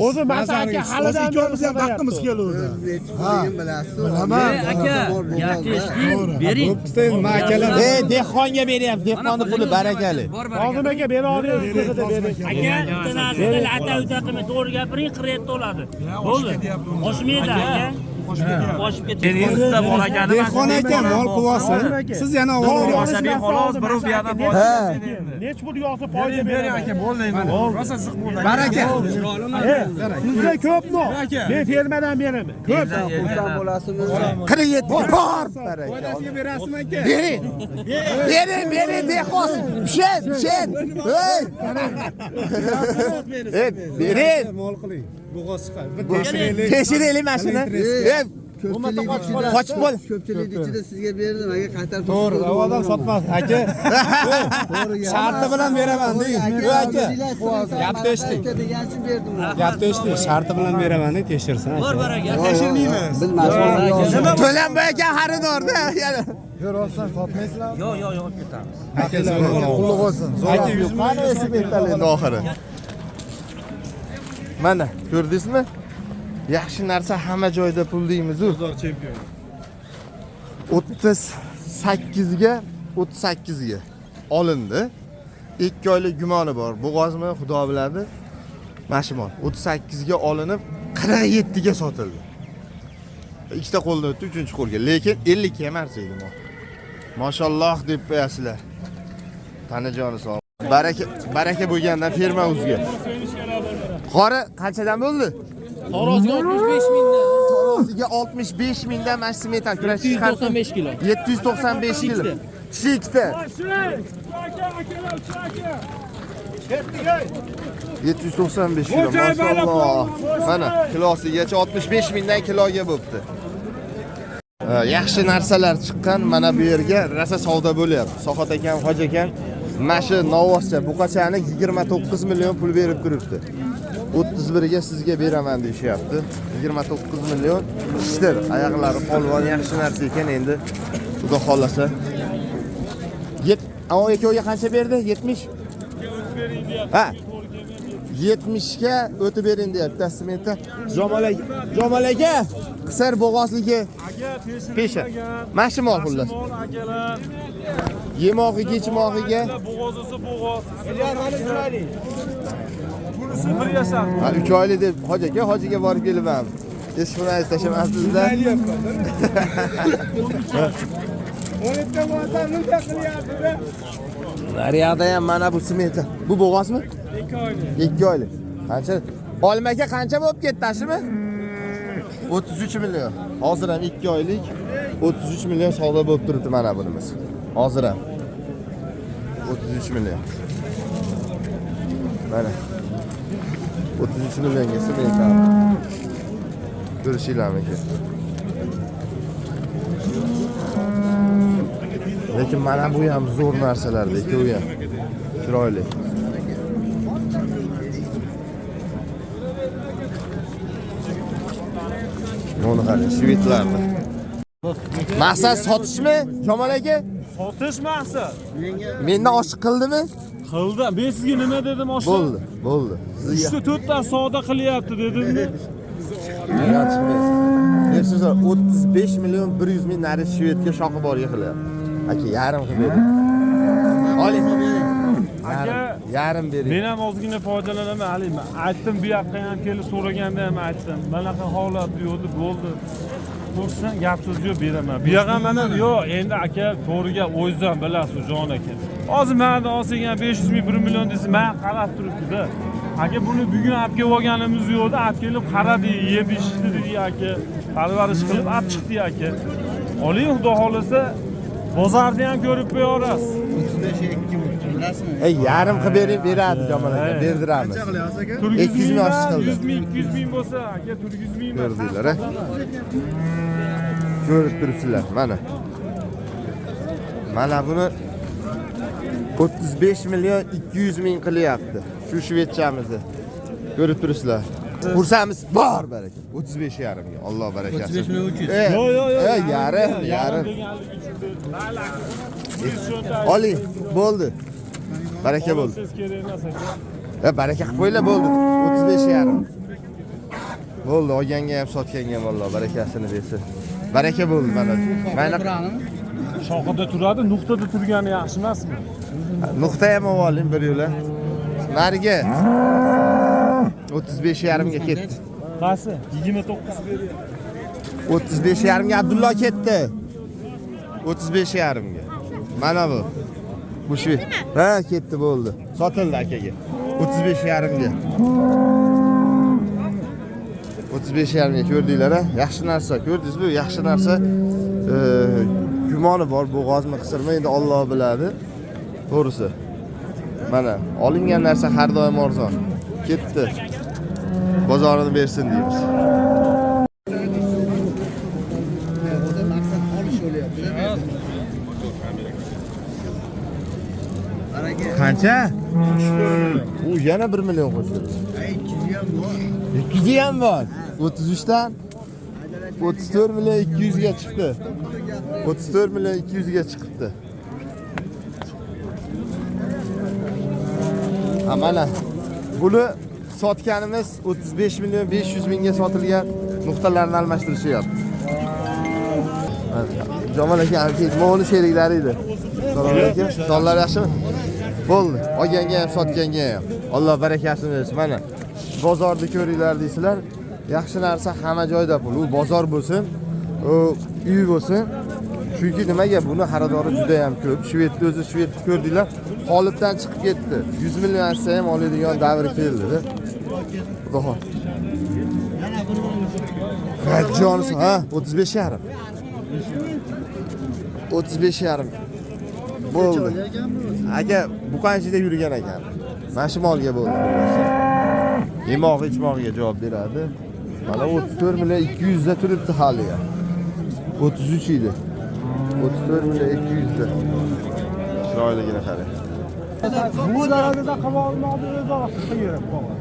O'zi masaka halidan ikkalamiz ham haqqimiz keluvdi. Ha. Bilaman. Aka, gapni eshiting, bering. Dehqonga beryapti. Dehqonni puli barakali. Hozim aka bera olyapsiz deb bering. Aka, bitta narsada ata-uta qilmay to'g'ri gapiring, qiriyat bo'ladi. Bo'ldi. Oshmaydi aka. Boshib ketdi. Sizda bor ekani Dehqon aka mol qilyapsiz. Siz yana asabiy xolos, bir bu yoqda bor. Nech pul yog'sa foyda bering aka, bo'ldi. Rosa ziq bo'ldi. baraka. Sizda ko'pmi? Men fermadan beraman. Ko'p. Xursand bo'lasizmi? 47 bor. Baraka. berasizmi aka? Bering dehqon. Pishir. Bering. Mol qiling. Bo'g'oz chiqar. Tekshiraylik mashina. Qochib bo'l. Ko'pchilik ichida sizga berdim, aka qaytarib. To'g'ri, avvaldan sotmas. Aka. Sharti bilan beraman deng. Aka. Gapni eshiting. Degancha berdim. Gapni eshiting. Sharti bilan beraman deng, tekshirsin. Bor aka. Tekshirmaymiz. Biz mashina To'lanboy aka xaridorda. Rostdan sotmaysizlarmi? Yo'q, olib ketamiz. Aka, qulluq bo'lsin. Aka 100 ming esib aytadi endi oxiri. Mana, ko'rdingizmi? Yaxshi narsa hamma joyda pul deymiz-ku. Bozor chempion. 38 ga olindi. 2 oylik gumoni bor. Bo'g'ozmi, Xudo biladi. Mashimol 38 ga olinib 47 ga sotildi. Ikkita qo'ldan o'tdi, 3-qo'lga. Lekin 50 ga emas edi mo. Mashalloh deb qo'yasizlar. Tanajoni sog'. Baraka bo'lgandan ferma o'ziga. Qori qanchadan bo'ldi? Xorozga 65 mingdan. Xorozga 65 mingdan mashina metal kurash chiqardi. 795 kilo. 795 kilo. Tikda. 795 kilo. Maşallah. Mana kilosigacha 65 mingdan kiloga bo'pti. Yaxshi narsalar chiqqan, mana bu yerga rosa savdo bo'lyapti. Soxat akam, Hoji akam mashi novvoscha buqachani 29 million pul berib turibdi. 31 ga sizga beraman deyapti. 29 million. Ishtir, oyoqlari polvon, yaxshi narsa ekan endi. Xudo xolasa. Avo ekoga qancha berdi? 70? Ha. 70 ga o'tib bering deyapti tasmenta. Jomal aka, qisar bo'g'ozligi. Pesha. Mashimol xullas. Yemog'iga, ichmog'iga. Bo'g'ozisi bo'g'oz. Bunisi 1 yashar. Ha, 3 oylik deb hojiga borib kelibman. Eshikni aytib tashamasizlar. Nariyada ham mana bu smeta. Bu bo'g'ozmi? 2 oylik. Qancha? Olmaga qancha bo'lib ketdi ashimi? 33 million. Hozir ham 2 oylik 33 million savdo bo'lib turibdi mana bunimiz. Hozir ham 33 million. Mana 33 millionga smeta. Ko'rishinglarmi? Lekin mana bu ham zo'r narsalardek, u ham chiroyli. Buni qarang, shvetlarni. Maqsad sotishmi, Jamol aka? Sotish maqsad. Mendan oshiq qildimi? Qildi. Men sizga nima dedim oshna? Bo'ldi. 3 ta savdo qilyapti dedimmi? Siz 35 million 100 ming nari shvetga shoqi bor yiqilyapti. Aka, yarim qilib bering. Oling. Aka, yarim bering. Men ham ozgina foydalanaman, alayman. Aytdim, bu yoqqa ham kelib so'raganda ham aytdim. Bunaqa holat bo'ldi. Ko'rsin, gap so'z yo'q, beraman. Bu yoqqa mana yo'q, endi aka, to'g'riga o'zdan bilasiz, jon aka. Hozir menda olsang ham 500 ming 1 million desa, men qarab turibdi-da. Aka, buni bugun olib kelib olganimiz yo'qdi, olib kelib qaradi, yeb ichdi dedi aka. Parvarish qilib olib chiqdi aka. Oling, Xudo xolasa, bozorda ham ko'rib qo'yarasiz. 35 yarim qilib beradi Jamol aka, berdiramiz. 200 ming oshib qildi. 200 ming bo'lsa, aka 400 ming Ko'rdinglar, ha? Ko'rib turibsizlar, mana. Mana buni 35 million 200 ming qilyapti. Shu shvetchamizni. Ko'rib turibsizlar. Kursamiz bor baraka. 35 yarimga. Alloh barakasi. 35 million 300. Yo'q. Yarim. Oling, bo'ldi. Baraka bo'ldi. Siz kerak emas aka. Ya baraka qilib qo'ylar bo'ldi. 35,5. Bo'ldi, olganga ham sotganga ham vallahi barakasini bersin. Baraka bo'ldi mana. Mana Shoxida turadi, nuqtada turgani yaxshi emasmi? nuqta ham oling bir yo'la. Nariga 35,5 ga ketdi. Qaysi? 29 beryapti. 35,5 ga Abdulla ketdi. 35,5 ga. Mana bu. Bu shu. Ha, ketdi bo'ldi. Sotildi akaga. 35,5 ga. 35,5 ga ko'rdinglar a? Yaxshi narsa, ko'rdingizmi? Yaxshi narsa. Gumoni bor, bo'g'ozmi qisirma, endi Alloh biladi. To'g'risi. Mana olingan narsa har doim arzon. Ketdi. Bozorini bersin deymiz. O'da maqsad olish bo'lyapti. Baraka. Qancha? U yana 1 million qo'shildi. 200 ham bor. 200 ham bor. 33 dan 34 million 200 ga chiqdi. 34 million 200 ga chiqdi. Ha mana buni sotganimiz 35 million 500 mingga sotilgan nuqtalarni almashtirishyapti. Jamol aka, ketmoni sheriklari edi. Salom aka, sonlar yaxshimi? Bo'ldi. Olganga ham sotganga ham. Alloh barakasini bersin. Mana bozorda ko'ringlar deysizlar. Yaxshi narsa hamma joyda pul. U bozor bo'lsin, u uy bo'lsin. Chunki nimaga buni xaridori juda ham ko'p. Shvedni o'zi Shvedni ko'rdinglar, qolipdan chiqib ketdi. 100 million assa ham oladigan davr keldi-da. Xudo xohlasa. Rajjons ha 35,5. 35,5. Bo'ldi. Aka, bu qanchada yurgan ekan? Mana shu molga bo'ldi. Yemoq ichmoqga javob beradi. Mana 34 million 200 da turibdi haliga. 33 edi. 34 million 200 da. Chiroyligini qarang. Bu darajada qilib olmadi o'zi vaqtida kerak bo'lgan.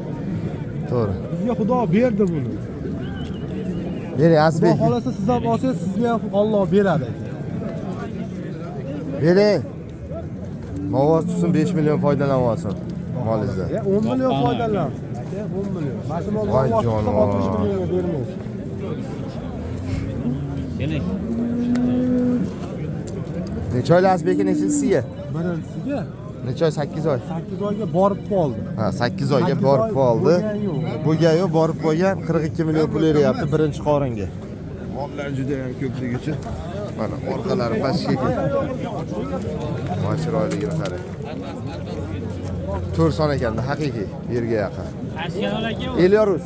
To'g'ri. Bizga Xudo berdi buni. Bering, Xudo Azbek. xolasa siz ham olsangiz sizga ham Alloh beradi. Bering. Movoz tutsin 5 million foydalanib olsin molingizdan. 10 million foydalan. 10 million. Mashina Voy jonivor. 60 millionga bermaysiz. Keling. Necha oy Azbekning nechisiga? Birinchisiga Necha oy? 8 oy. 8 oyga borib qoldi. Ha, 8 oyga borib qoldi. Bo'lgan yo'q, borib qolgan 42 million pul beryapti birinchi qoringa. Mollar juda ham ko'pligi uchun. Mana orqalari pastga ketdi. Mana chiroyligini qarang. 4 son ekanda haqiqiy yerga yaqin. Elyorus.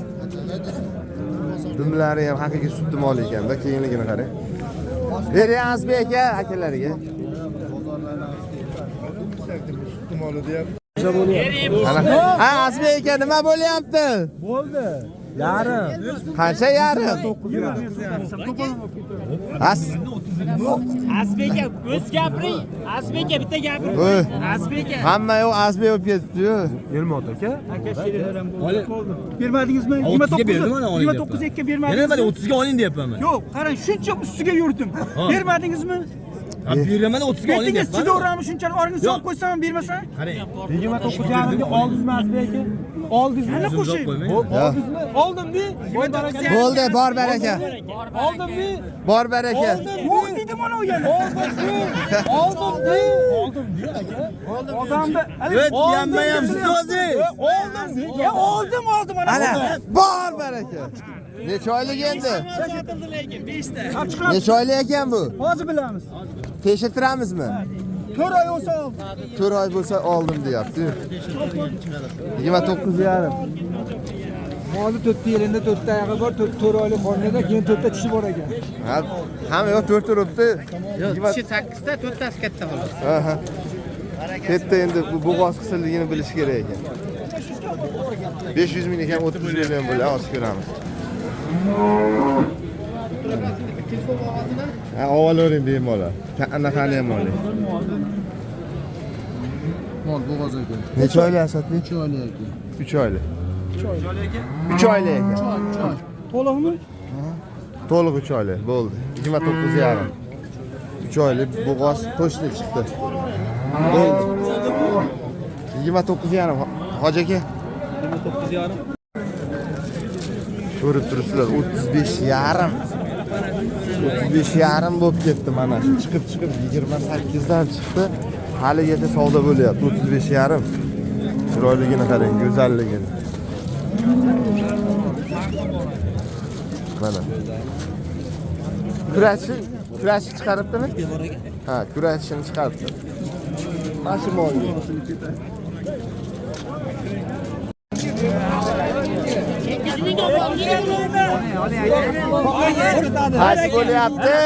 Dumlari ham haqiqiy sutli mol ekanda, keyinligini qarang. Bering Azbek aka akalariga. Sutli mol deyapti. Ha, Azbek aka nima bo'lyapti? Bo'ldi. Yarim. Qancha yarim? Azbeka o'z gapiring. Azbeka bitta gapiring. Voy. Azbeka. Hamma yo'q Azbek bo'lib ketdi-yu. Yelmot aka. Bermadingizmi? 29 ga bermadingiz. Yana 30 ga oling deyapman. Yo'q, qarang, shuncha ustiga yurdim. Bermadingizmi? Beraman 30 ga oling Aytingiz, deyapman. chidoramni shunchalik oringiz solib qo'ysam ham bermasam? Qarang. 29,5 ga oldingizmi Azbek aka? Oldingizmi? Ana qo'shing. Oldingizmi? Oldim-da. Bo'ldi, bor baraka. Oldim-da. Bor baraka. Yo'q dedim mana u yana. Oldim-da. Oldim-da aka. Odamda Yanmayapsiz o'zi. oldim. Ya oldim ana. Ana, bor baraka. Necha oylik endi? Sotildi lekin 5 ta. Necha oylik ekan bu? Hozir bilamiz. Tekshirtiramizmi? 4 oy bo'lsa 4 oy bo'lsa oldim deyapti. 29,5. Molni 4 yilida 4 ta oyog'i bor, 4 oylik qornida, keyin 4 ta tishi bor ekan. Ha, hamma yo'q 4 turibdi. Kishi 8 ta, 4 tasi katta xolos. Aha. Katta endi bu bo'g'oz qisilligini bilish kerak ekan. 500 ming ekan 30 million bo'ladi, hozir ko'ramiz. Ha, avvalering bemalol. Qanaqani ham oling. Mol bo'g'oz ekan. Necha oylik Asadbek? 3 oylik ekan. 3 oylik. 3 oylik ekan. to'liqmi? To'liq 3 oylik bo'ldi. 29,5. 3 oylik bo'g'oz to'shni chiqdi. Bo'ldi. 29,5. Hoji aka, Ko'rib turibsizlar 35,5. 35,5 bo'lib ketdi mana shu. Chiqib 28 dan chiqdi. Haligacha savdo bo'lyapti 35,5. Chiroyligini qarang, go'zalligini. Mana. Kurash chiqaribdimi? Ha, kurashini chiqaribdi. Mashimol. Qancha bo'lyapti?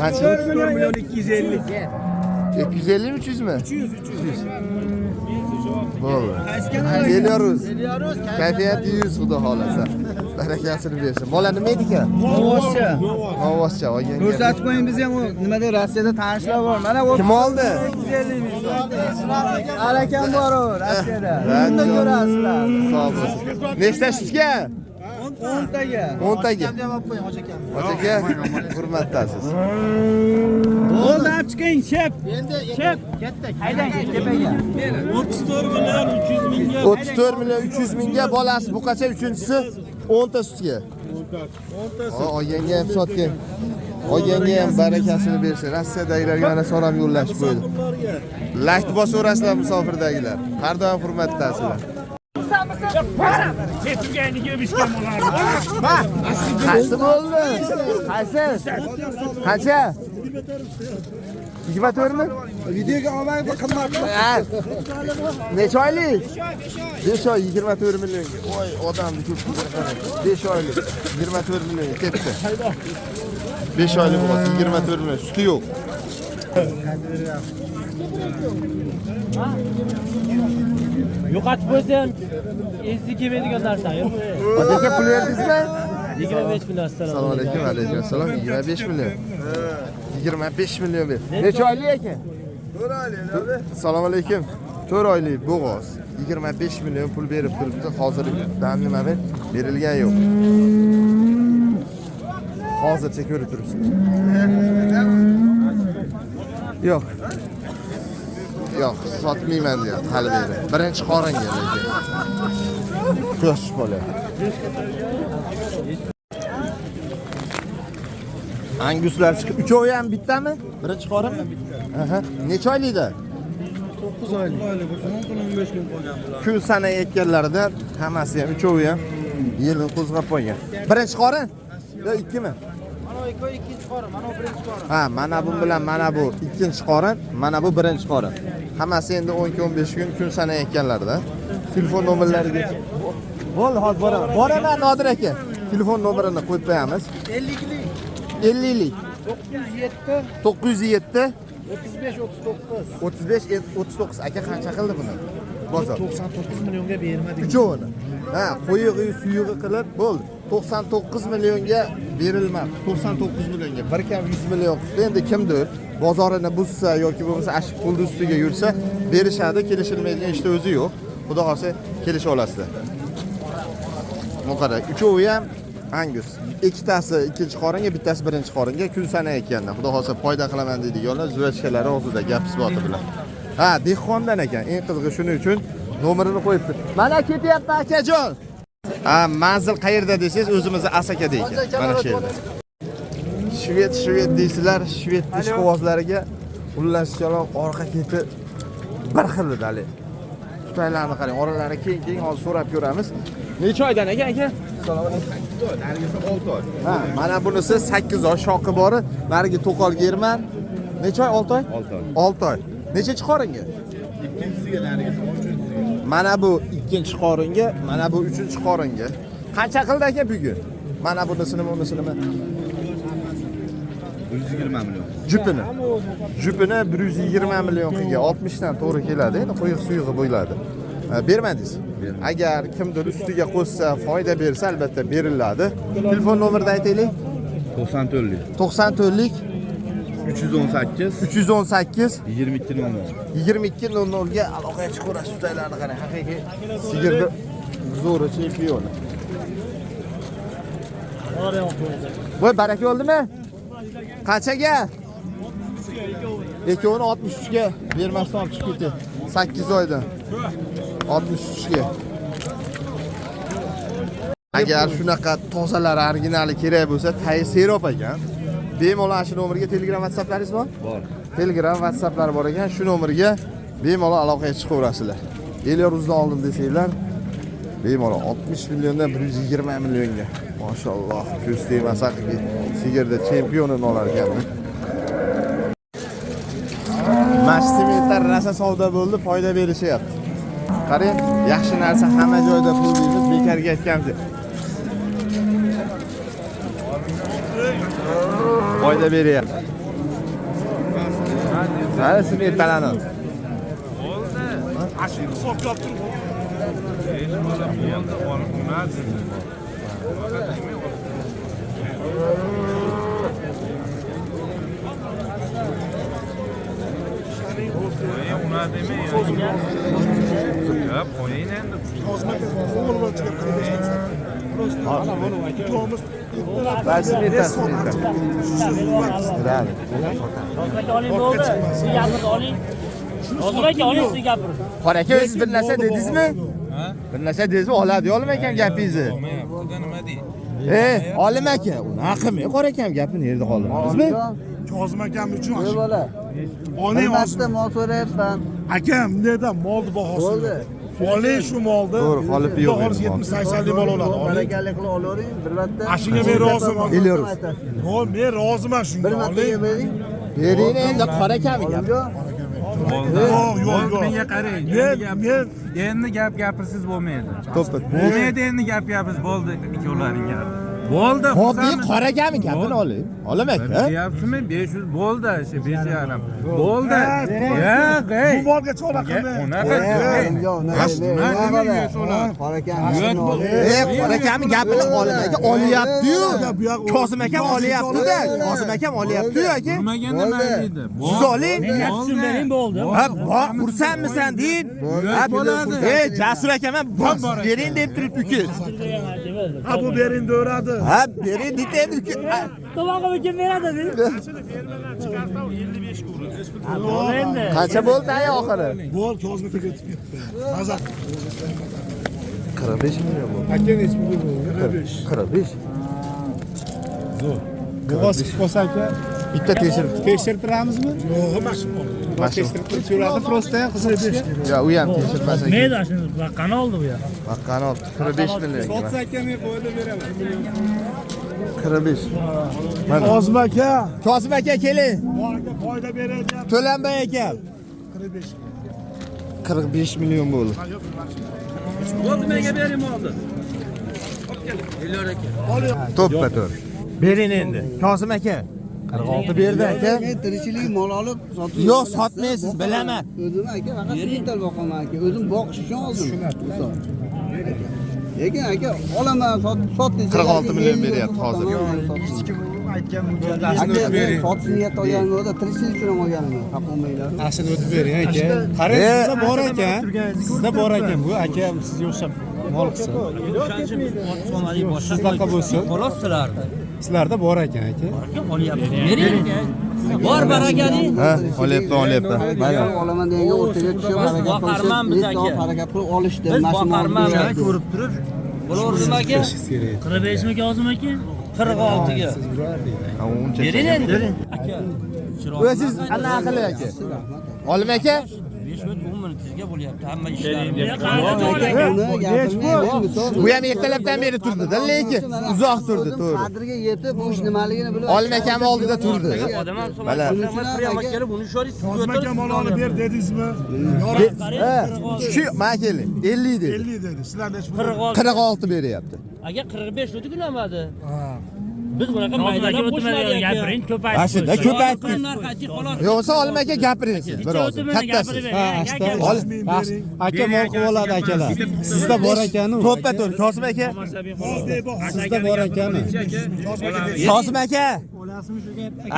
Qancha? 4 milyon 250. 250 mi 300 mi? 300. Bo'ldi. Geliyoruz. Kayfiyat 100 xudo xolasa. Barakasini bersin. Bola nima edi ekan? Ovozcha. Ovozcha olgan. Ko'rsatib qo'ying biz ham nimada Rossiyada tanishlar bor. Mana bu Kim oldi? 250 ming. Alakam bor Rossiyada. Bunda ko'rasizlar. Sog' bo'lsin. Nechta shutga? 10 taga. 10 taga. Hoji aka, hurmatdasiz. Oldan chiqing, shep. Shep. Haydang tepaga. 34 million 300 mingga 34 million 300 mingga bolasi bu qancha uchinchisi 10 ta sutga. 10 ta. Olganga ham sotgan. Olganga ham barakasini bersin. Rossiyadagilarga mana salom yo'llash bo'ldi. Like bosaverasizlar musofirdagilar. Har doim hurmatdasizlar. ketganiga bishgan bo'lardi. Qaysi bo'ldi? Qaysi? Qancha? 24 mi? Videoga olmang bu qimmat. Necha oylik? 5 oy 24 millionga. Voy, odamni ko'p qarang. 5 oylik 24 millionga ketdi. 5 oylik bo'lsa 24 million suti yo'q. Yo'qotib qo'ysa ham esi kelmaydigan narsa. Aka pul berdingizmi? 25 million. Assalomu alaykum. Alaykum assalom. 25 million. 25 million ber. Necha oylik ekan? 4 oylik. Assalomu alaykum. 4 oylik bo'g'oz. 25 million pul berib turibdi. Hozir nima ber? Berilgan yo'q. Hozircha ko'rib turibsiz. Yo'q. Yo'q, sotmayman deyapti hali beri. Birinchi qoringa lekin. Quyosh bola. Anguslar chiqib, uchovi ham bittami? Birinchi qorinmi? Aha. Necha oylikda? 9 oylik. 10 kun 15 kun qolgan bular. Kun sana ekkanlarida hammasi ham uchovi ham yilni qo'zg'ab qo'ygan. Birinchi qorin? Yo, ikkimi? Mana ikkinchi qorin, mana birinchi qorin. Ha, mana bu bilan mana bu ikkinchi qorin, mana bu birinchi qorin. Hammasi endi 10-15 kun sana ekkanlarda. Telefon nomerlariga. Bo'ldi, hozir boraman. Boraman Nodir aka. Telefon nomerini qo'yib qo'yamiz. 50lik. 50lik. 907 907 35 39. 35 39 aka qancha qildi buni? Bozor. 99 millionga bermadik. Uchovini. Ha, qo'yig'i, suyug'i qilib bo'ldi. 99 millionga berilmadi. 99 millionga 1 kam 100 million. Endi kimdir bozorini buzsa yoki bo'lmasa ashib pulni ustiga yursa, berishadi, kelishilmaydigan ishda o'zi yo'q. Xudo xolsa kelisha olasizlar. Bu qara, uchovi ham Angus. Ikkitasi ikkinchi qoringa, bittasi birinchi qoringa kun sana ekanda. Xudo xolsa foyda qilaman deydiganlar zuvachkalari og'zida gap isboti bilan. Ha, dehqondan ekan. Eng qizig'i shuning uchun nomerini qo'yibdi. Mana ketyapti akajon. Ha, manzil qayerda desangiz, o'zimizni Asakada ekan. Mana shu yerda. Shved deysizlar, shved ishqibozlariga ullashchalon orqa keti bir xil dali. Tutaylarni qarang, oralari keng hozir so'rab ko'ramiz. Necha oydan ekan aka? Assalomu alaykum. Narigisi 6 oy. Ha, mana bunisi 8 oy shoqi bori, narigi to'qol german. Necha oy? 6 oy? 6 oy. 6 oy. Nechinchi qoringa? Ikkinchisiga narigisi 3-chi. Mana bu ikkinchi qoringa, mana bu 3-chi qoringa. Qancha qildi aka bugun? Mana bunisini, bunisini. 120 million. Jupini 120 million qilgan. 60 dan to'g'ri keladi. Endi qo'yiq suyug'i bo'ladi. Bermadingiz? Agar kimdir ustiga qo'shsa, foyda bersa, albatta beriladi. Telefon nomerini aytaylik. 94lik. 94lik 318 318 2200. ga aloqaga chiqarash tutaylarni qarang. Haqiqiy sigirni zo'ri chempioni. Voy, baraka bo'ldimi? Qanchaga? Ekoni 63 ga bermasdan olib chiqib ketdi. 8 oydan. 63 ga. Agar shunaqa tozalar originali kerak bo'lsa, Tay Serop ekan. Bemalol shu nomerga Telegram, WhatsApplaringiz bor? Bor. Telegram, WhatsApplari bor ekan. Shu nomerga bemalol aloqaga chiqaverasizlar. Elyoruzdan oldim desanglar, bemalol 60 milliondan 120 millionga. Maşallah, ko'z tegmasa sigirda chempionini olar ekanman. Mashtimetlar rasa savdo bo'ldi, foyda berishyapti. Qarang, yaxshi narsa hamma joyda pul deymiz, bekarga aytganmiz. Foyda beryapti. Mana smetlarni. Bo'ldi. Ashir hisob qilib Qora aka, siz bir narsa dedingizmi? Bir narsa dedingizmi? Oladi yo'lmi ekan gapingizni? Olim aka, unaqa qilmang. Qora akam gapini yerda qoldingizmi? Kozim akam uchun. Yo'q bola. Oling Albatta mol so'rayapman. akam bunday molni bahosi. Bo'ldi. Oling shu molni. To'g'ri, qolib yo'q. 70-80 lik mol oladi. Oling. Barakalik qilib olavering, bir marta. Ashinga men roziman. Elyoruz. Yo'q, men roziman shunga. Bir martaga bering. Bering endi qora akam gap. Yo'q. Menga qarang. Men Endi gap gapirsiz bo'lmaydi. To'ppa. Bo'lmaydi endi gap gapirsiz bo'ldi ikkovlaring gapi. Bo'ldi. Hop, qora akam gapini oling. Olim aka. Deyapsizmi? 500 bo'ldi, o'sha 5,5. Bo'ldi. Yo'q, bu molga cho'la qilmang. Unaqa. Qora akam. Qora akam gapini olim aka olyapti-yu. Kozim akam olyapti-da. Kozim akam olyapti-yu aka. Urmaganda mayli. Siz oling. Tushunmaring bo'ldi. Ha, ursanmisan deyin. bo'ladi. Jasur akam ham bering deb turibdi uka. Ha bu bering do'radi. Ha, bering deydi uka. Tomog'imga kim beradi dedi. Bo'ldi endi. Qancha bo'ldi ay oxiri? Bol kozimga ketib ketdi. Nazar. 45 million bo'ldi. Aka nech pul bo'ldi? 45. 45. Bo'g'oz chiqsa aka, Bitta tekshirtiramizmi? Yo'q, mashina. Tekshirtirib so'radi, prosta qilib. Ya, u ham tekshirmas ekan. Neydi shuni? Baqqani oldi bu ya. Baqqani oldi. 45 million. Sotsa aka men foyda beraman. 45. Mana. Kozim aka. Kozim aka keling. Bu aka foyda berajak. To'lanbay aka. 45. 45 million bo'ldi. Bo'ldi, menga bering oldi. To'ppa to'g'ri. Bering endi. Kozim aka. 46 berdi aka. Men tirikchilik mol olib sotib. Yo'q, sotmaysiz, bilaman. O'zim aka faqat mental boqaman aka. O'zim boqish uchun oldim. Lekin aka olaman, sot desa 46 million beryapti hozir. Aytgan mo'jazasini sotish niyati olganim o'da tirikchilik uchun olganim. Topolmaylar. Ashini o'tib bering aka. Qarang, sizda bor ekan. Sizda bor ekan bu aka sizga o'xshab mol qilsin. Sizlarga bo'lsin. Xolos sizlarni. Sizlarda bor ekan aka. Bering. Bor barakali. Ha, olyapti. Mana olaman degan o'rtaga tushib boqarman biz aka. harakat qilib olishdi. Biz boqarman ko'rib turib. Bo'lardimi aka? 45 mi Kozim aka? 46 ga. Ha, uncha. Bering endi. Aka. O'zi siz anaqa qiling aka. Olim aka. 5 minut 10 minut sizga bo'lyapti hamma ishlar. Bu ham ertalabdan beri turdi-da, lekin uzoq turdi, to'g'ri. Qadriga yetib, bu ish nimaligini bilib. Olim akam oldida turdi. Odam ham Mana. priyamak buni sho'ringiz Kozim aka mol olib ber dedingizmi? Ha, shu mana keling, 50 dedi. 50 dedi. Sizlar nech pul? 46 beryapti. Aka 45 o'tib kulamadi. Biz bunaqa maydalab qo'shmadik gapiring Ashida ko'paytdik. narx ayting xolos. Yo'qsa Olim aka gapiring siz biroz. Kattasi. Aka mol qilib oladi akalar. Sizda bor ekanu. To'ppa to'g'ri. Kozim aka. Sizda bor ekanu. Kozim aka.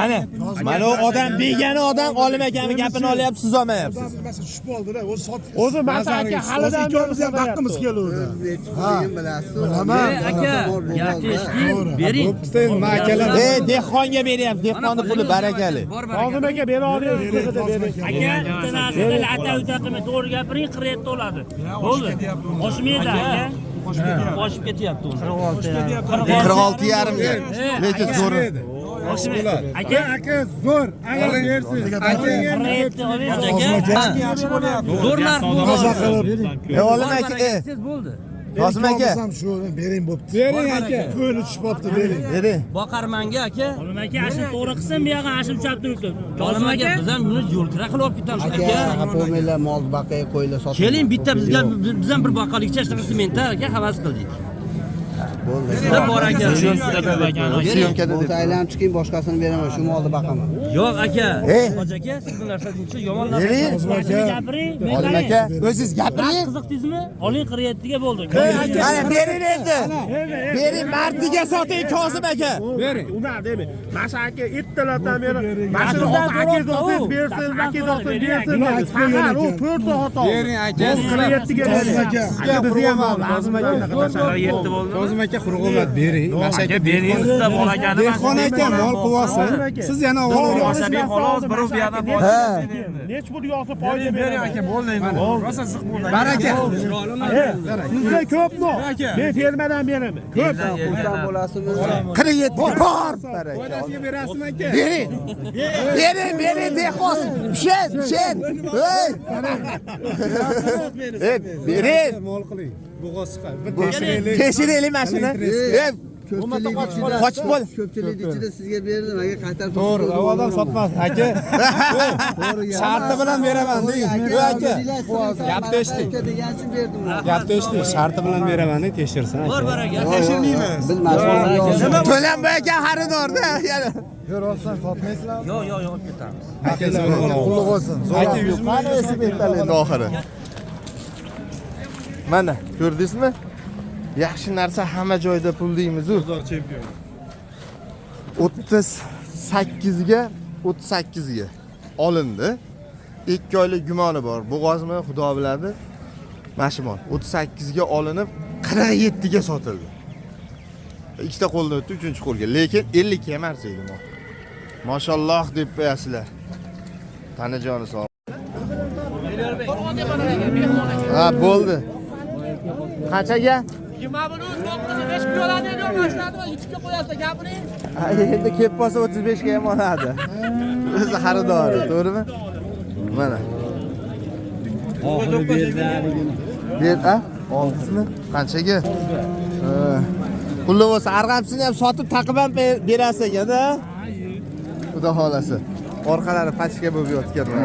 Ana, mana o odam begani odam olim ekanmi gapini olyapsiz, siz olmayapsiz. Mesela tushib oldi-da, o'zi sotib. O'zi masaka halidan ikkovimiz ham haqqimiz keluvdi. Ha, bilaman. aka gapni eshiting bering Men akalar Dehqonga beryapsiz, dehqonni puli barakali. Hozim aka bera olyapsiz deb bering. aka bitta narsani ata uta qilmay to'g'ri gapiring 47 oladi bo'ldi oshmaydi aka oshib ketyapti uni 46 yarimga. Lekin zo'r. aka zo'r. Agar bersiz. Aka zo'r narx Olim aka, bo'ldi Qosim aka. shu bering bo'pti. Bering aka. Ko'ngli tushib qopti, bering. Bering. boqarmanga aka olim aka ashim to'g'ri qilsin bu yog'i ashim chap turibdi olim aka biz ham buni yo'l kira qilib olib ketamiz aka Qo'ymaylar, mol baqaga qo'ylar sotib. keling bitta bizga biz ham bir boqalikcha ishlasin menta aka havas qildik sizda bor aka sizda ko'p ekan Syomkada deb. Bo'lsa aylanib chiqing, boshqasini beraman, shu molni baqaman. yo'q aka Ey. hoji aka sizni narsadinchi yomon Bering. narsa gapiring men Olim aka, o'zingiz gapiring. qiziqdingizmi oling 47 ga bo'ldi Mana bering endi. Bering martiga soting Qosim aka. Bering. Unda demi. Masha aka ertalabdan beri mashina akangiz olsangiz bersin, akangiz olsangiz bersin. Faqat u 4 soat oldi. Bering aka. 47 ga Qosim aka. Aka bizni ham oldi. Qosim aka unaqa tashakkur. 7 bo'ldi. Qosim aka qurg'omat bering. Aka bering sizda bor ekani. Dehqon aka mol quvosin. Siz yana Asabiy xolos bir bu yerdan bor. Ha. Nech pul yog'sa foyda bering aka, bo'ldi. Rosa ziq bo'ldi. baraka. Sizda ko'pmi? Men fermadan beraman. Ko'p. Xursand bo'lasizmi? 47 bor. Baraka. Foydasiga berasizmi aka? Bering. Bering dehqon. Pishir. Ey, bering. Mol qiling. Bo'g'oz chiqar. Bir tekshiraylik. Tekshiraylik mashina. Qochib bo'l. Ko'pchilik ichida sizga berdim, agar qaytarib To'g'ri, avvaldan sotmas aka. Sharti bilan beraman deng. Yo aka. Gapni eshiting. degancha berdim. Gapni eshiting. Sharti bilan beraman deng, tekshirsin aka. bor aka Tekshirmaymiz. Biz mashhur To'lan bu aka xaridorda. yo'q olib ketamiz Aka qulluq olsin. Aka 100 ming esi betaladi oxiri. Mana, ko'rdingizmi? Yaxshi narsa hamma joyda pul deymiz-ku. 38 ga 38 ga olindi. 2 oylik gumoni bor. Bo'g'ozmi, Xudo biladi. Mashimon 38 ga olinib 47 ga sotildi. Ikkita qo'ldan o'tdi, 3-qo'lga. Lekin 50 ga ham arziydi mo. Mashalloh deb qo'yasizlar. Tanajoni sog'. Ha, bo'ldi. Qanchaga? 25 million oladi deb boshladi, YouTube'ga qo'yasiz gapiring. Endi kelib qolsa 35 ga ham oladi. O'zi xaridori, to'g'rimi? Mana. Ber, a? Oltisini qanchaga? Pulli bo'lsa arg'amsini ham sotib taqib ham berasiz ekan-da. Xudo xolasa. Orqalari pachka bo'lib yotganlar.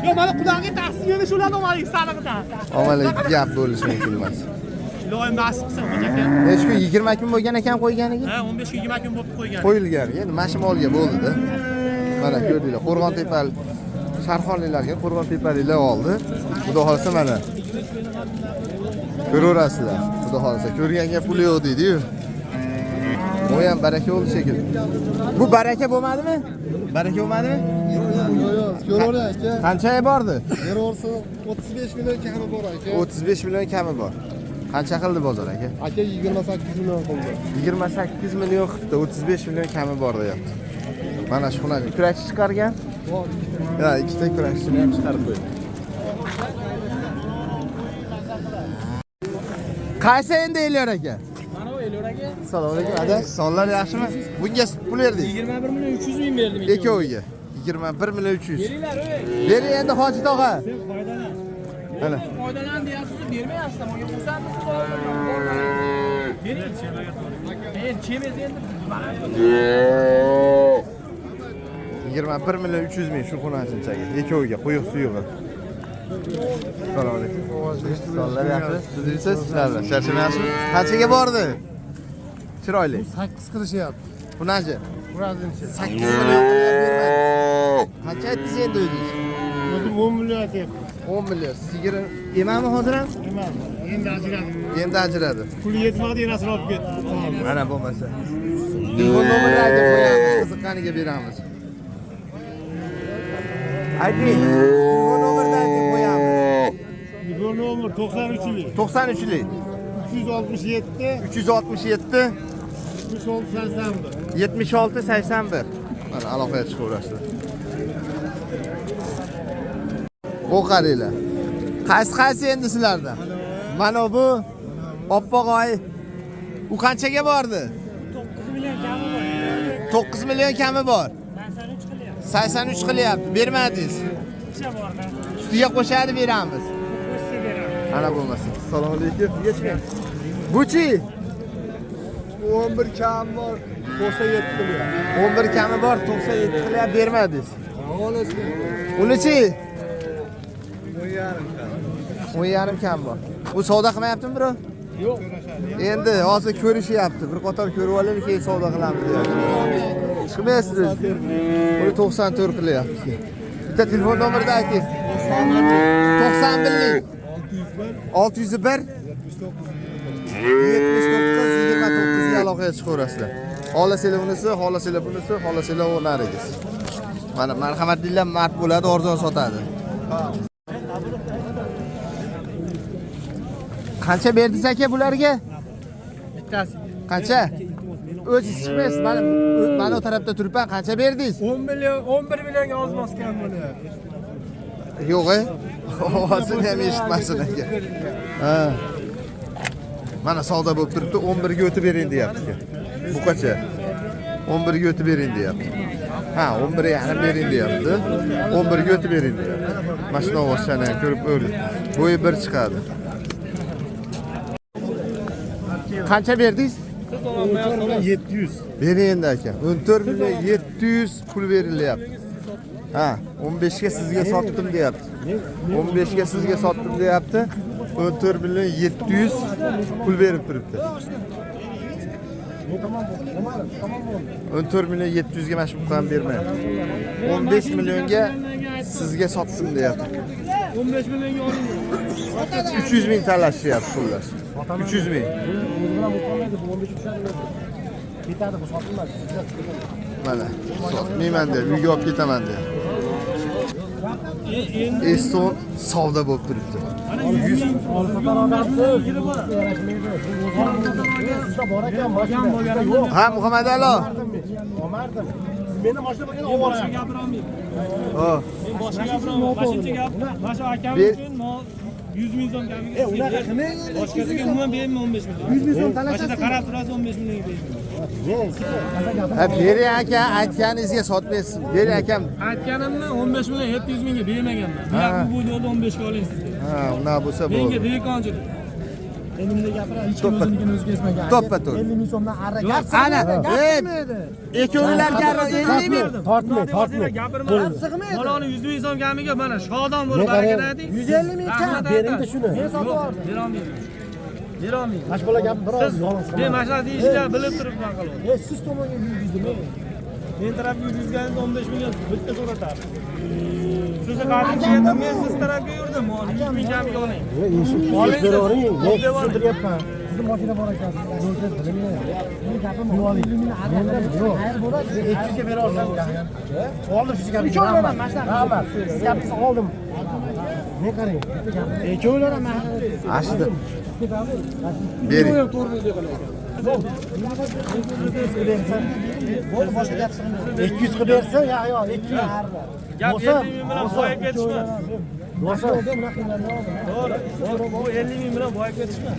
Yo, mana Xudoga tahsin yo'li shularni oling sariqdan. Omalik gap bo'lishi mumkin emas. Iloyim nasib qilsin hoji aka. Necha kun 20 kun bo'lgan ekan qo'yganiga? Ha, 15 kun 20 kun bo'lib qo'ygan. Qo'yilgan. Endi mashimolga bo'ldi-da. Mana ko'rdinglar, Qo'rg'on-Tepalik Sharxonliklarga Qo'rg'on-Tepaliklar oldi. Xudo xolasa mana. Ko'raverasizlar. Xudo xolasa ko'rganga pul yo'q deydi-yu. Bu ham baraka bo'ldi shekilli. Bu baraka bo'lmadimi? Baraka bo'lmadimi? Yo'q, ko'raver aka. Qanchaga bordi? Beraversa 35 million kami bor aka. 35 million kami bor. Qancha qildi bozor aka? Aka 28 million qildi. 28 million qildi, 35 million kami bor deyapti. Mana shu xunaga kurashchi chiqargan. Bor. Ya, ikkita kurashchini ham chiqarib qo'ydi. Qaysi endi Elyor aka? Mana u Elyor aka. Assalomu alaykum. Ada, sonlar yaxshimi? Bunga pul berdik. 21 million 300 ming berdim. Ikkoviga. 21 million 300. Beringlar, ey. Bering endi hoji tog'a. Ana. Foydalan deyapsiz, bermayapsiz. Menga xursandsiz. Bering. Men chemiz endi 21 million 300 ming shu xonachimchaga. Ikkoviga quyuq suyug'i. Assalomu alaykum. Sonlar yaxshi. Siz ishlarlar. Charchamayapsizmi? Qanchaga bordi? Chiroyli. 8 qilishyapti. Bunachi? Burazimcha. 8 million qilib bermadi. Qancha aytdingiz endi o'zingiz? O'zim 10 million aytyapti. 10 million. Sigiri emami hozir ham? Endi ajradi. Endi ajradi. Puli yetmadi, enasini olib ketdi. Mana bo'lmasa. Telefon nomerini aytib qo'yamiz, qiziqqaniga beramiz. Ayting, telefon nomerini aytib qo'yamiz. Telefon nomer 93lik 93lik 367 367 76 81. 76 81. Mana aloqaga chiqaverasizlar. Bu qaranglar. Qaysi endi sizlarda? Mana bu oppoq oy. U qanchaga bordi? 9 million kami bor. 83 qilyapti. Bermadingiz. Ustiga qo'shadi beramiz. Ana bo'lmasa. Assalomu alaykum. Yechmang. Buchi? 11 kam bor, 97 qilyapti. 11 kami bor, 97 qilyapti, bermadingiz. Onasi Unichi? 10,5 kam bor. U savdo qilmayaptimi, bro? yo'q. Endi hozir ko'rishyapti. Bir qator ko'rib olaylik, keyin savdo qilamiz deyapti. Chiqmaysiz. Buni 94 qilyapti. Bitta telefon nomerini aytingiz. 91lik 601 79 ga aloqaga chiqaverasizlar. Xohlasanglar unisi, xohlasanglar bunisi, xohlasanglar u narigiz. Mana marhamatlilar mart bo'ladi, arzon sotadi. Qancha berdingiz aka bularga? Bittasi Qancha? O'zingiz chiqmaysiz. Mana o tarafda turibman. Qancha berdingiz? 10 million, 11 millionga ozmaskan buni. Yo'q, ovozini ham eshitmasin aka. Ha. Mana savdo bo'lib turibdi, 11 ga o'tib bering deyapti. Bu qancha? 11 ga o'tib bering deyapti. Ha, 11 yarim bering deyapti. 11 ga o'tib bering deyapti. Mashina ovozchani ko'rib o'rdi. Bo'yi bir chiqadi. Qancha berdingiz? 700. Bering endi aka. 14 million 700 pul berilyapti. Ha, 15 ga sizga sotdim deyapti. 15 ga sizga sotdim deyapti. 14 million 700 pul berib turibdi. 14 million 700 ga mashq qilib bermaydi. 15 millionga sizga sotdim deyapti. 15 millionga oling. 300 ming talashyapti pullar. 300 ming. Ketadi bu sotilmadi. Mana, sotmayman deb, uyga olib ketaman deb. Eston savdo bo'lib turibdi. 100 Ha, Muhammad Ali. Omardim. Meni mashina bo'lgan ovoraman. Ha. Boshqa gapiraman. Qo'shimcha gap. Mana shu akam uchun 100 ming so'm kamiga. Unaqa qilmang. Boshqasiga umuman bermayman 15 million. 100 ming so'm Mashina talashasiz. qarab turasiz 15 millionga bermayman. Ha, bering aka, aytganingizga sotmaysiz. Bering akam. Aytganimni 15 million 700 mingga bermaganman. Bu yoqni bu yo'lda 15 ga oling siz. Ha, unaqa bo'lsa Menga bo'ldi. dekonchilik. Endi bunday gapiradi. Hech kim To'ppa- o'zinikini o'ziga esmagan. to'ppa-to'g'ri. 50 ming so'mdan arra Yo'q, gap Ana, ikkovinglar garro 50 ming. tortmay. Gapirma. Maloni 100 ming so'm kamiga mana shodon bo'lib harakat qiling. 150 ming kam. Beringda shuni. Men sotib Yo'q, oldim. berolmayman. Berolmayman. Mana shu bola gap biroz Siz yolg'iz men mana shunaqa deyishni bilib turibman qilyapman. Siz tomonga yurgizdimi? Men tarafga yurgizganimda 15 million bitta so'ratardi. Sizni qarshimga keldim, men siz tarafga yurdim. 100 ming kamiga oling. Oling siz. bering. Men Olib oling. tushuntiryapman. Sizni mashina bor ekan. Yo'lda bilmayman. Men gapim oling. Yo'q. Xayr bo'ladi. 200 ga bera olsam. Oldim siz gapingizni. Ikkovlaram mashina. Rahmat. Siz gapingizni oldim. Men qarang. Ikkovlaram mashina. Ashida. Bering. Bo'ldi, boshqa gap sig'maydi. 200 qilib bersa, yo'q, 200. Gap 50 ming bilan boyib ketishmi? Bo'lsa, To'g'ri. Bu 50 ming bilan boyib ketishmi?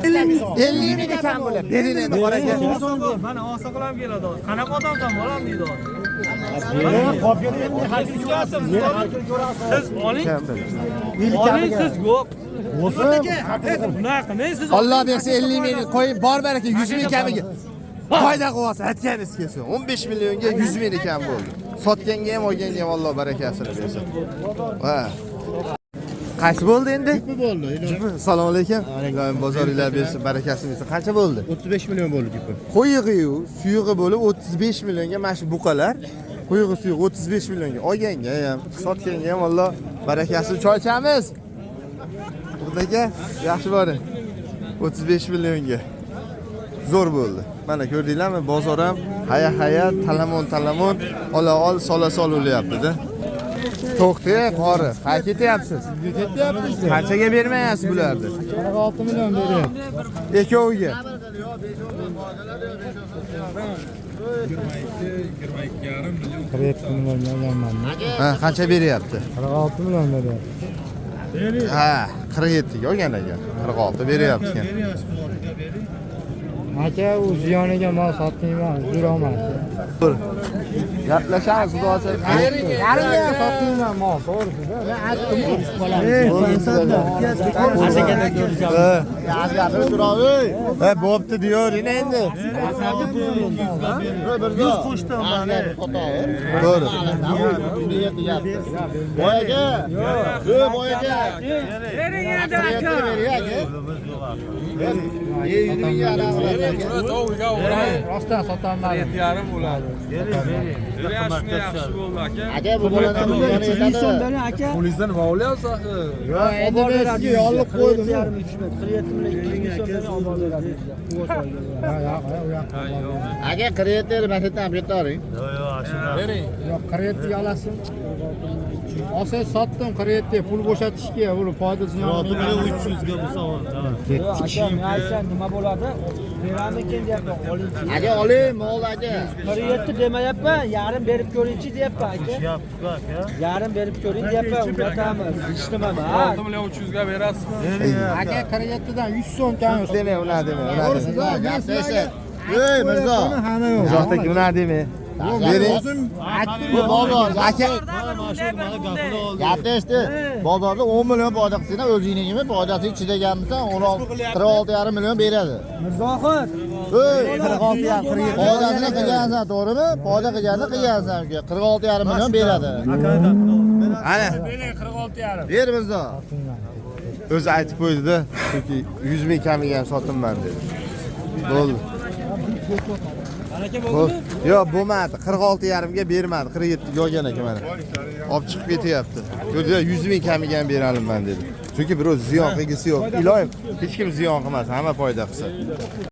50 ming kam bo'ladi. Bering endi bor aka. Mana osoqol ham keladi hozir. Qanaqa odamsan bolam deydi hozir. Siz oling. Oling siz yo'q. Bunaqa qilmang siz. Alloh bersa 50 ming qo'yib bor baraka 100 ming kamiga. Foyda qilasiz, aytganingiz kelsin. 15 millionga 100 ming kam bo'ldi. Sotganga ham olganga ham Alloh barakasini bersin. Ha. Qaysi bo'ldi endi? bo'ldi. Assalomu alaykum. Iloyim bozoringlar bersin, barakasini bersin. Qancha bo'ldi? 35 million bo'ldi jipi. Qo'yig'i-yu, suyug'i bo'lib 35 millionga mana shu buqalar Quyug'i yo'q 35 millionga. Olganga ham, sotganga ham vallo barakasi choy ichamiz. Buradagi yaxshi boring. 35 millionga. Zo'r bo'ldi. Mana ko'rdinglarmi? Bozor ham haya talamon ol sola o'lyapti-da. To'xta, qori. Qayerga ketyapsiz? Ketyapsiz. Qanchaga bermayapsiz bularni? 46 million beryapti. Ikkoviga. 47 million berganman. Ha, qancha beryapti? 46 million beryapti. Ha, 47 ga olgan ekan. 46 beryapti ekan. Aka, u ziyoniga mol sotdingman, yurolmadi. Gaplashamiz, xudo xohlasa. Yarimga sotdingman mol, to'g'risi-da. Men aytdim. Ha, bo'pti deyavering endi. 100 qo'shdim mana. To'g'ri. Boyaga. Boyaga. Bering endi aka. Rostdan sotaman. 7,5 bo'ladi. Shunga yaxshi bo'ldi aka. Aka, bu boladan yetadi. Pulingizdan nima olyapsiz axir? Yo, endi men sizga yolib qo'ydim. 47 million 200 so'mdan olib beradi. Aka, 47 masjiddan olib ketaring. Bering. Yo'q, 47 olasiz. Olsangiz sotdim 47 pul bo'shatishga, uni foyda ziyon. 6 million 300 ga bo'lsa aka, men aytsam nima bo'ladi? Beramikin deyapman, olingchi. Aka, oling, mol aka. 47 demayapman, yarim berib ko'ringchi deyapman aka. Yarim berib ko'ring deyapman, uzatamiz. Eshitmaman. 6 million 300 ga berasizmi? Aka, 47 dan 100 so'm kam. Demay, unaqa demay. To'g'risi-da, ey, Mirzo. Uzoqdagi unaqa demay. Bering. Bu bozor, aka. Gapni eshitdi. Bozorda 10 million foyda qilsang, o'zingizga foydasi chidaganmisan, 46,5 million beradi. Mirzoxon. Ey, 46,5 foydasini qilgansan, to'g'rimi? Foyda qilganini qilgansan uka. 46,5 million beradi. Ana, Bering 46,5. ber Mirzo. O'zi aytib qo'ydi-da, chunki 100 ming kamiga ham sotinman dedi. Bo'ldi. Yo'q, bo'lmadi. 46,5 ga bermadi. 47 ga olgan ekan mana. Olib chiqib ketyapti. Yo'q, 100 ming kamiga ham beraman dedi. Chunki birov ziyon qilgisi yo'q. Iloyim, hech kim ziyon qilmas, hamma foyda qilsa.